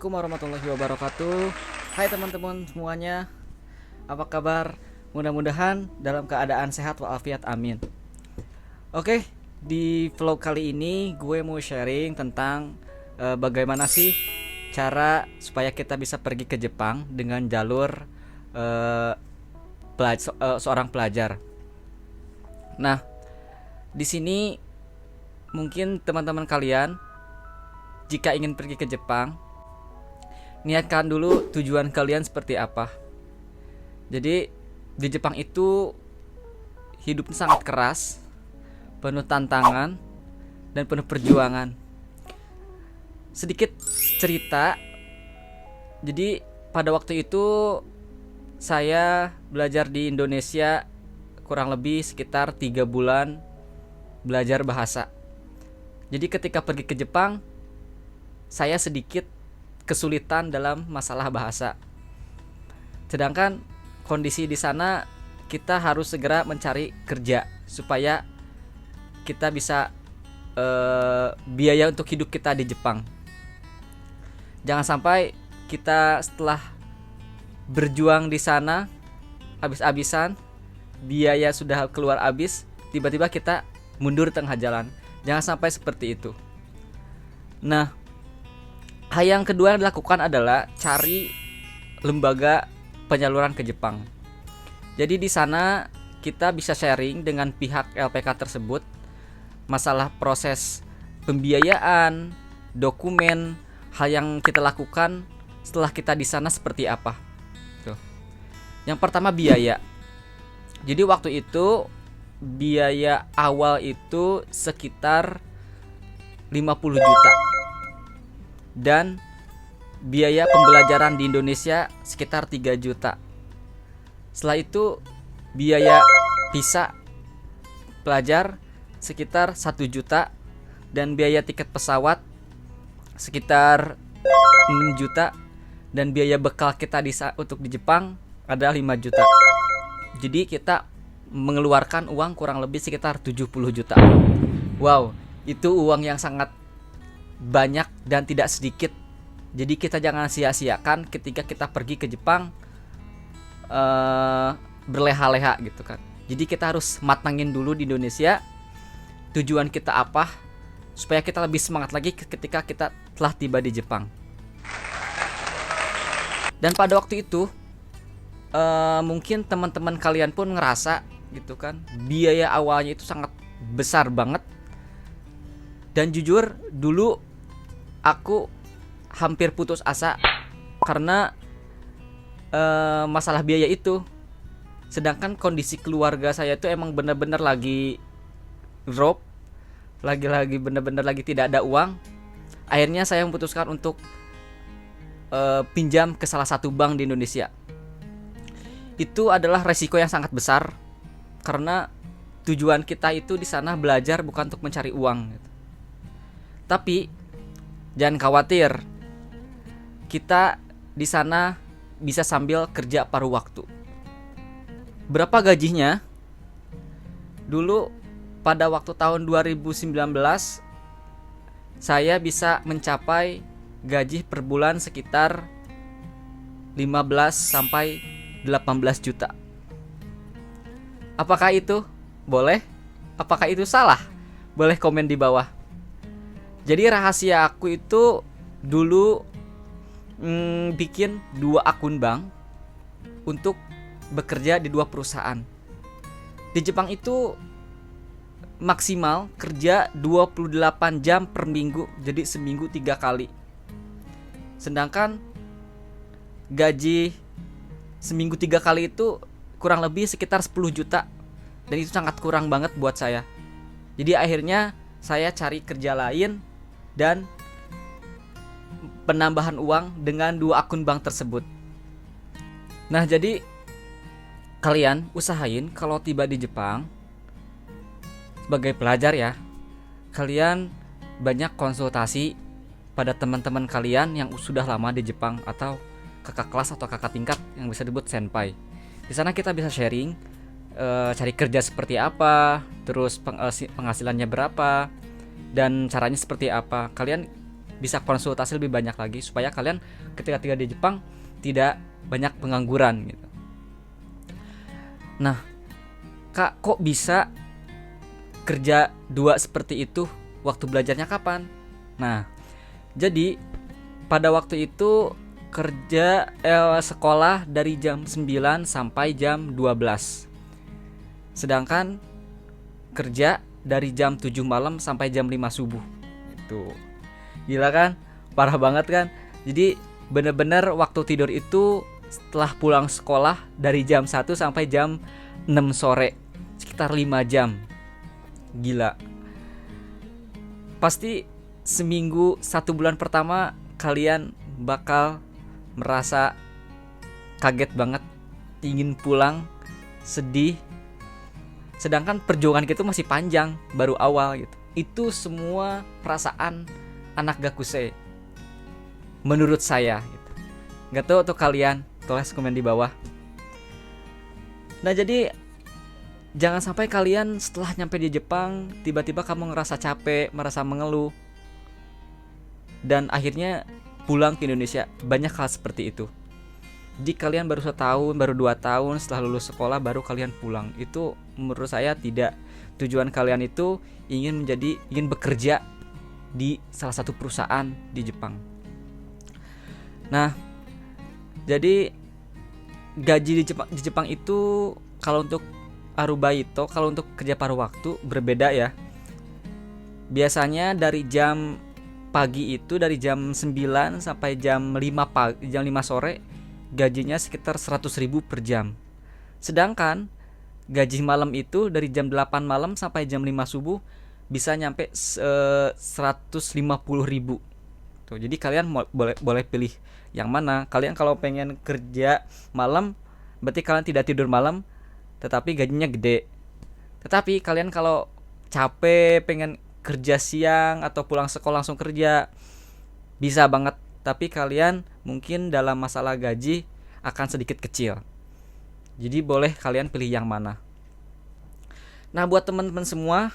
Assalamualaikum warahmatullahi wabarakatuh. Hai teman-teman semuanya, apa kabar? Mudah-mudahan dalam keadaan sehat walafiat, amin. Oke, di vlog kali ini gue mau sharing tentang bagaimana sih cara supaya kita bisa pergi ke Jepang dengan jalur eh, seorang pelajar. Nah, di sini mungkin teman-teman kalian jika ingin pergi ke Jepang, niatkan dulu tujuan kalian seperti apa. Jadi di Jepang itu hidupnya sangat keras, penuh tantangan dan penuh perjuangan. Sedikit cerita. Jadi pada waktu itu saya belajar di Indonesia kurang lebih sekitar 3 bulan belajar bahasa. Jadi ketika pergi ke Jepang, saya sedikit kesulitan dalam masalah bahasa. Sedangkan kondisi di sana kita harus segera mencari kerja supaya kita bisa biaya untuk hidup kita di Jepang. Jangan sampai kita setelah berjuang di sana habis-habisan, biaya sudah keluar habis, tiba-tiba kita mundur tengah jalan. Jangan sampai seperti itu. Nah, hal yang kedua yang dilakukan adalah cari lembaga penyaluran ke Jepang. Jadi di sana kita bisa sharing dengan pihak LPK tersebut masalah proses pembiayaan, dokumen, hal yang kita lakukan setelah kita di sana seperti apa. Tuh. Yang pertama biaya. Jadi waktu itu biaya awal itu sekitar 50 juta. Dan biaya pembelajaran di Indonesia sekitar 3 juta. Setelah itu biaya visa pelajar sekitar 1 juta dan biaya tiket pesawat sekitar 6 juta dan biaya bekal kita untuk di Jepang ada 5 juta. Jadi kita mengeluarkan uang kurang lebih sekitar 70 juta. Wow, itu uang yang sangat banyak dan tidak sedikit. Jadi kita jangan sia-siakan ketika kita pergi ke Jepang berleha-leha gitu kan. Jadi kita harus matangin dulu di Indonesia tujuan kita apa supaya kita lebih semangat lagi ketika kita telah tiba di Jepang. Dan pada waktu itu mungkin teman-teman kalian pun ngerasa gitu kan, biaya awalnya itu sangat besar banget. Dan jujur dulu aku hampir putus asa karena masalah biaya itu. Sedangkan kondisi keluarga saya itu emang benar-benar lagi drop, lagi benar-benar lagi tidak ada uang. Akhirnya saya memutuskan untuk pinjam ke salah satu bank di Indonesia. Itu adalah resiko yang sangat besar karena tujuan kita itu di sana belajar bukan untuk mencari uang gitu. Tapi jangan khawatir, kita di sana bisa sambil kerja paruh waktu. Berapa gajinya? Dulu pada waktu tahun 2019 saya bisa mencapai gaji per bulan sekitar 15 sampai 18 juta. Apakah itu boleh? Apakah itu salah? Boleh komen di bawah. Jadi rahasia aku itu dulu bikin 2 akun bank untuk bekerja di 2 perusahaan. Di Jepang itu maksimal kerja 28 jam per minggu, jadi seminggu 3 kali. Sedangkan gaji seminggu 3 kali itu kurang lebih sekitar 10 juta. Dan itu sangat kurang banget buat saya. Jadi akhirnya saya cari kerja lain dan penambahan uang dengan 2 akun bank tersebut. Nah, jadi kalian usahain kalau tiba di Jepang sebagai pelajar ya, kalian banyak konsultasi pada teman-teman kalian yang sudah lama di Jepang atau kakak kelas atau kakak tingkat yang bisa disebut senpai. Di sana kita bisa sharing cari kerja seperti apa, terus penghasilannya berapa, dan caranya seperti apa. Kalian bisa konsultasi lebih banyak lagi supaya kalian ketika tinggal di Jepang tidak banyak pengangguran gitu. Nah, Kak, kok bisa kerja 2 seperti itu? Waktu belajarnya kapan? Nah, jadi pada waktu itu kerja sekolah dari jam 9 sampai jam 12. Sedangkan kerja dari jam 7 malam sampai jam 5 subuh. Itu gila kan? Parah banget kan? Jadi bener-bener waktu tidur itu setelah pulang sekolah dari jam 1 sampai jam 6 sore, sekitar 5 jam. Gila. Pasti seminggu 1 bulan pertama kalian bakal merasa kaget banget, ingin pulang, sedih. Sedangkan perjuangan kita masih panjang, baru awal gitu. Itu semua perasaan anak Gakusei menurut saya gitu. Gak tahu tuh kalian, tulis komen di bawah. Nah, jadi jangan sampai kalian setelah nyampe di Jepang tiba-tiba kamu ngerasa capek, merasa mengeluh, dan akhirnya pulang ke Indonesia. Banyak hal seperti itu. Jadi kalian baru 1 tahun, baru 2 tahun setelah lulus sekolah baru kalian pulang. Itu menurut saya tidak. Tujuan kalian itu ingin bekerja di salah satu perusahaan di Jepang. Nah, jadi gaji di Jepang itu kalau untuk arubaito, kalau untuk kerja paruh waktu berbeda ya. Biasanya dari jam pagi itu dari jam 9 sampai jam 5 sore gajinya sekitar 100.000 per jam. Sedangkan gaji malam itu dari jam 8 malam sampai jam 5 subuh bisa nyampe 150.000. Tuh, jadi kalian boleh pilih yang mana. Kalian kalau pengen kerja malam berarti kalian tidak tidur malam tetapi gajinya gede. Tetapi kalian kalau capek pengen kerja siang atau pulang sekolah langsung kerja bisa banget, tapi kalian mungkin dalam masalah gaji akan sedikit kecil. Jadi boleh kalian pilih yang mana. Nah, buat teman-teman semua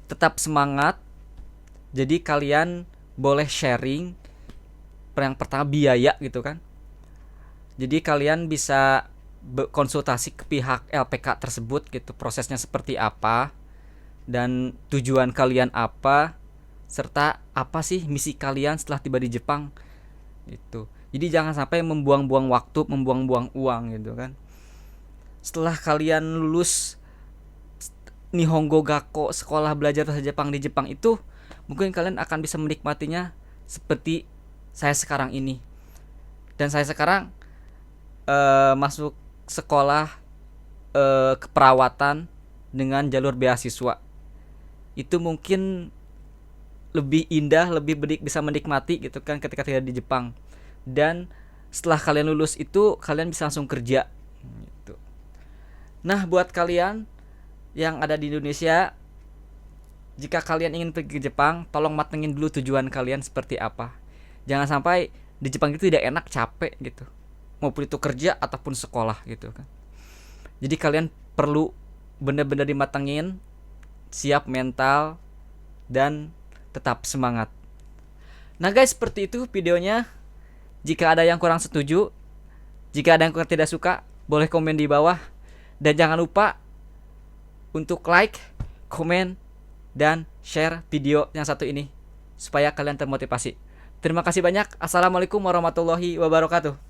tetap semangat. Jadi kalian boleh sharing. Yang pertama biaya gitu kan. Jadi kalian bisa konsultasi ke pihak LPK tersebut gitu, prosesnya seperti apa dan tujuan kalian apa, serta apa sih misi kalian setelah tiba di Jepang gitu. Jadi jangan sampai membuang-buang waktu, membuang-buang uang gitu kan. Setelah kalian lulus Nihongo Gakko, sekolah belajar bahasa Jepang di Jepang itu, mungkin kalian akan bisa menikmatinya seperti saya sekarang ini. Dan saya sekarang masuk sekolah keperawatan dengan jalur beasiswa. Itu mungkin lebih indah, lebih bisa menikmati gitu kan ketika tinggal di Jepang. Dan setelah kalian lulus itu kalian bisa langsung kerja gitu. Nah, buat kalian yang ada di Indonesia, jika kalian ingin pergi ke Jepang, tolong matengin dulu tujuan kalian seperti apa. Jangan sampai di Jepang itu tidak enak, capek gitu, maupun itu kerja ataupun sekolah gitu kan. Jadi kalian perlu benar-benar dimatengin, siap mental, dan tetap semangat. Nah guys, seperti itu videonya. Jika ada yang kurang setuju, jika ada yang kurang tidak suka, boleh komen di bawah. Dan jangan lupa untuk like, komen, dan share video yang satu ini supaya kalian termotivasi. Terima kasih banyak. Assalamualaikum warahmatullahi wabarakatuh.